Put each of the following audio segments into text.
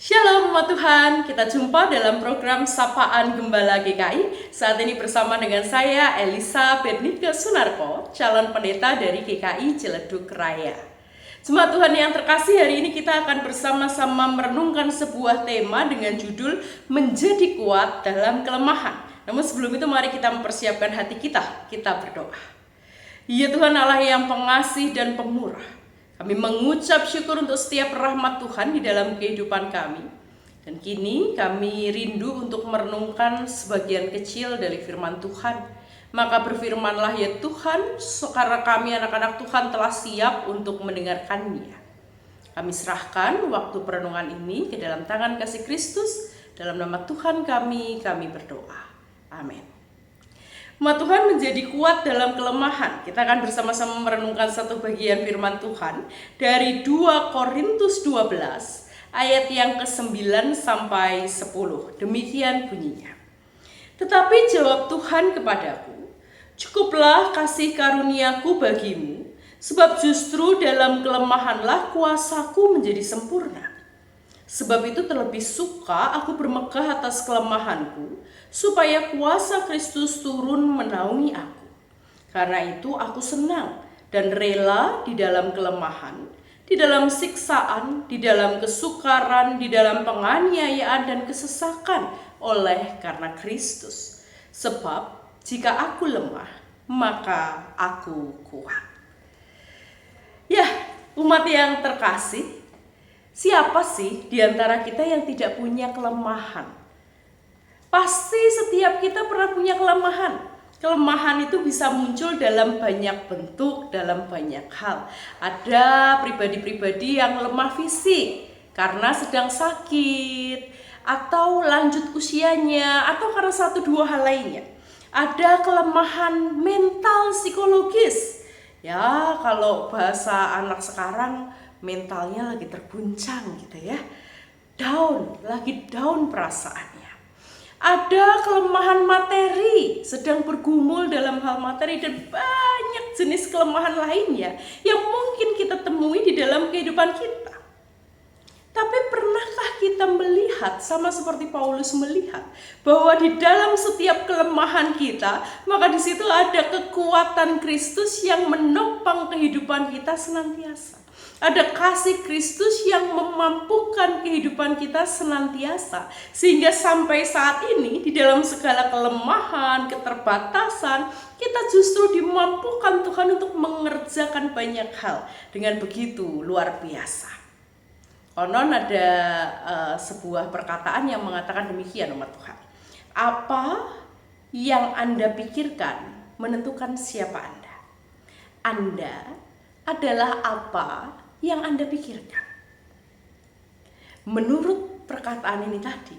Shalom umat Tuhan, kita jumpa dalam program Sapaan Gembala GKI. Saat ini bersama dengan saya Elisa Bernika Sunarko, calon pendeta dari GKI Ciledug Raya. Jemaat Tuhan yang terkasih, hari ini kita akan bersama-sama merenungkan sebuah tema dengan judul Menjadi Kuat Dalam Kelemahan. Namun sebelum itu mari kita mempersiapkan hati kita berdoa. Ya Tuhan Allah yang pengasih dan pemurah, kami mengucap syukur untuk setiap rahmat Tuhan di dalam kehidupan kami. Dan kini kami rindu untuk merenungkan sebagian kecil dari firman Tuhan. Maka berfirmanlah ya Tuhan, karena kami anak-anak Tuhan telah siap untuk mendengarkannya. Kami serahkan waktu perenungan ini ke dalam tangan kasih Kristus. Dalam nama Tuhan kami berdoa. Amin. Umat Tuhan menjadi kuat dalam kelemahan. Kita akan bersama-sama merenungkan satu bagian firman Tuhan dari 2 Korintus 12 ayat yang ke-9 sampai 10. Demikian bunyinya. Tetapi jawab Tuhan kepadaku, cukuplah kasih karuniaku bagimu, sebab justru dalam kelemahanlah kuasaku menjadi sempurna. Sebab itu terlebih suka aku bermegah atas kelemahanku, supaya kuasa Kristus turun menaungi aku. Karena itu aku senang dan rela di dalam kelemahan, di dalam siksaan, di dalam kesukaran, di dalam penganiayaan dan kesesakan oleh karena Kristus. Sebab jika aku lemah, maka aku kuat. Ya, umat yang terkasih, siapa sih di antara kita yang tidak punya kelemahan? Pasti setiap kita pernah punya kelemahan. Kelemahan itu bisa muncul dalam banyak bentuk, dalam banyak hal. Ada pribadi-pribadi yang lemah fisik karena sedang sakit, atau lanjut usianya, atau karena satu dua hal lainnya. Ada kelemahan mental psikologis. Ya, kalau bahasa anak sekarang, mentalnya lagi terguncang gitu ya. Lagi down perasaannya. Ada kelemahan materi, sedang bergumul dalam hal materi, dan banyak jenis kelemahan lainnya yang mungkin kita temui di dalam kehidupan kita. Tapi pernahkah kita melihat, sama seperti Paulus melihat, bahwa di dalam setiap kelemahan kita, maka di situ ada kekuatan Kristus yang menopang kehidupan kita senantiasa. Ada kasih Kristus yang memampukan kehidupan kita senantiasa. Sehingga sampai saat ini di dalam segala kelemahan, keterbatasan, kita justru dimampukan Tuhan untuk mengerjakan banyak hal dengan begitu luar biasa. Konon ada sebuah perkataan yang mengatakan demikian, umat Tuhan. Apa yang Anda pikirkan menentukan siapa Anda. Anda adalah apa yang Anda pikirkan. Menurut perkataan ini tadi,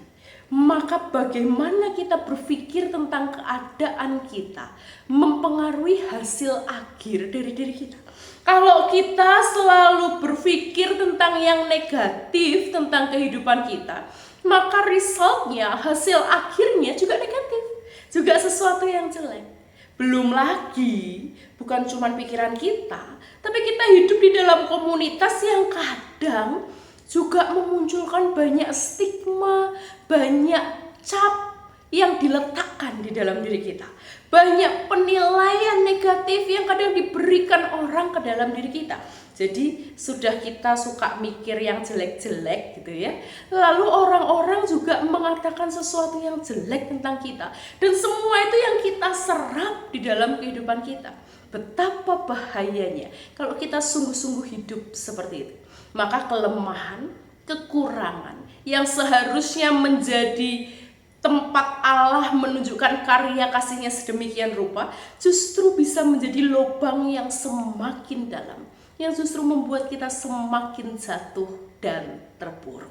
maka bagaimana kita berpikir tentang keadaan kita mempengaruhi hasil akhir dari diri kita. Kalau kita selalu berpikir tentang yang negatif tentang kehidupan kita, maka resultnya, hasil akhirnya juga negatif, juga sesuatu yang jelek. Belum lagi, bukan cuma pikiran kita, tapi kita hidup di dalam komunitas yang kadang juga memunculkan banyak stigma, banyak cap yang diletakkan di dalam diri kita. Banyak penilaian negatif yang kadang diberikan orang ke dalam diri kita. Jadi sudah kita suka mikir yang jelek-jelek gitu ya. Lalu orang-orang juga mengatakan sesuatu yang jelek tentang kita. Dan semua itu yang kita serap di dalam kehidupan kita. Betapa bahayanya kalau kita sungguh-sungguh hidup seperti itu. Maka kelemahan, kekurangan yang seharusnya menjadi tempat Allah menunjukkan karya kasihnya sedemikian rupa, justru bisa menjadi lubang yang semakin dalam, yang justru membuat kita semakin jatuh dan terpuruk.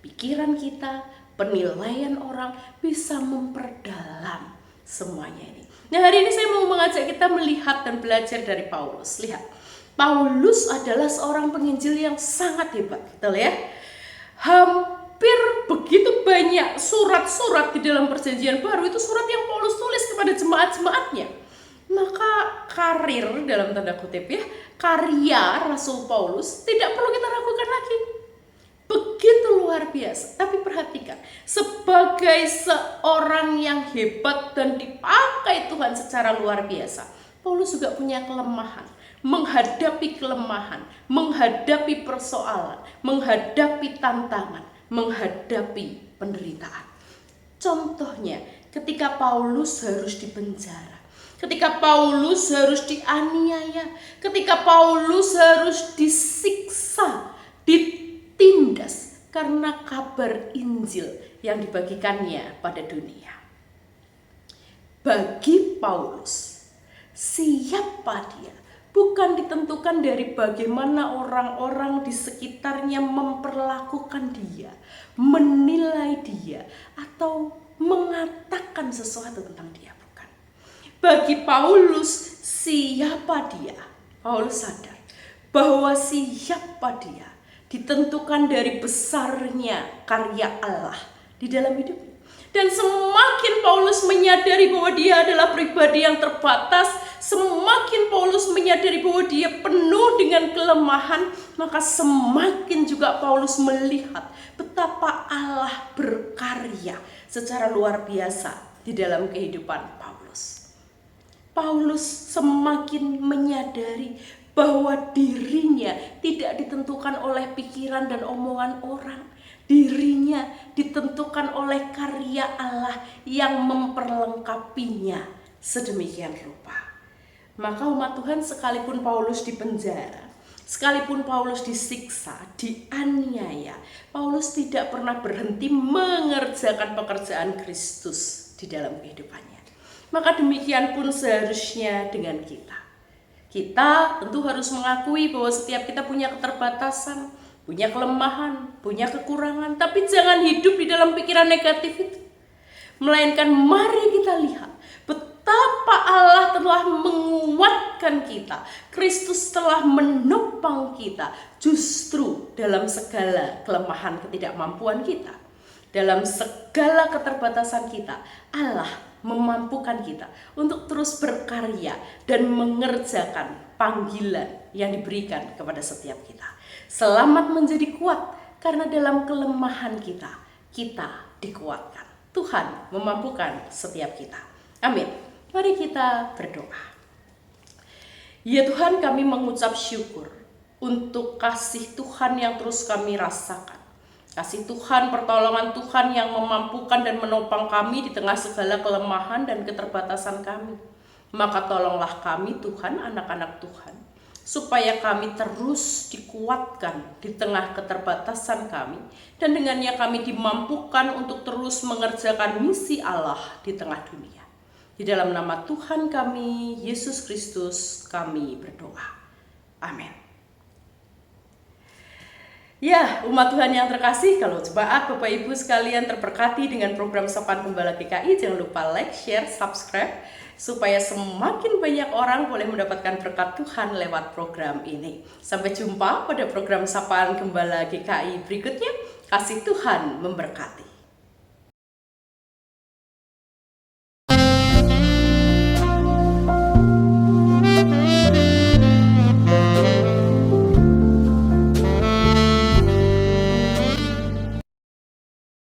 Pikiran kita, penilaian orang bisa memperdalam semuanya ini. Nah, hari ini saya mau mengajak kita melihat dan belajar dari Paulus. Lihat, Paulus adalah seorang penginjil yang sangat hebat, betul ya? Hampir begitu banyak surat-surat di dalam perjanjian baru, itu surat yang Paulus tulis kepada jemaat-jemaatnya. Maka karir, dalam tanda kutip ya, karya Rasul Paulus tidak perlu kita ragukan lagi. Begitu luar luar biasa. Tapi perhatikan, sebagai seorang yang hebat dan dipakai Tuhan secara luar biasa, Paulus juga punya kelemahan. Menghadapi kelemahan, menghadapi persoalan, menghadapi tantangan, menghadapi penderitaan. Contohnya, ketika Paulus harus dipenjara, ketika Paulus harus dianiaya, ketika Paulus harus disiksa, ditindas karena kabar Injil yang dibagikannya pada dunia. Bagi Paulus, siapa dia bukan ditentukan dari bagaimana orang-orang di sekitarnya memperlakukan dia, menilai dia, atau mengatakan sesuatu tentang dia. Bukan. Bagi Paulus, siapa dia? Paulus sadar bahwa siapa dia ditentukan dari besarnya karya Allah di dalam hidupnya. Dan semakin Paulus menyadari bahwa dia adalah pribadi yang terbatas, semakin Paulus menyadari bahwa dia penuh dengan kelemahan, maka semakin juga Paulus melihat betapa Allah berkarya secara luar biasa di dalam kehidupan Paulus. Paulus semakin menyadari bahwa dirinya tidak ditentukan oleh pikiran dan omongan orang. Dirinya ditentukan oleh karya Allah yang memperlengkapinya sedemikian rupa. Maka umat Tuhan, sekalipun Paulus dipenjara, sekalipun Paulus disiksa, dianiaya, Paulus tidak pernah berhenti mengerjakan pekerjaan Kristus di dalam kehidupannya. Maka demikian pun seharusnya dengan kita. Kita tentu harus mengakui bahwa setiap kita punya keterbatasan, punya kelemahan, punya kekurangan, tapi jangan hidup di dalam pikiran negatif itu. Melainkan mari kita lihat betapa Allah telah menguatkan kita. Kristus telah menopang kita justru dalam segala kelemahan ketidakmampuan kita. Dalam segala keterbatasan kita, Allah memampukan kita untuk terus berkarya dan mengerjakan panggilan yang diberikan kepada setiap kita. Selamat menjadi kuat, karena dalam kelemahan kita dikuatkan. Tuhan memampukan setiap kita. Amin. Mari kita berdoa. Ya Tuhan, kami mengucap syukur untuk kasih Tuhan yang terus kami rasakan. Kasih Tuhan, pertolongan Tuhan yang memampukan dan menopang kami di tengah segala kelemahan dan keterbatasan kami. Maka tolonglah kami Tuhan, anak-anak Tuhan, supaya kami terus dikuatkan di tengah keterbatasan kami, dan dengannya kami dimampukan untuk terus mengerjakan misi Allah di tengah dunia. Di dalam nama Tuhan kami, Yesus Kristus, kami berdoa. Amin. Ya, umat Tuhan yang terkasih, kalau jemaat Bapak Ibu sekalian terberkati dengan program Sapaan Gembala GKI, jangan lupa like, share, subscribe, supaya semakin banyak orang boleh mendapatkan berkat Tuhan lewat program ini. Sampai jumpa pada program Sapaan Gembala GKI berikutnya. Kasih Tuhan memberkati.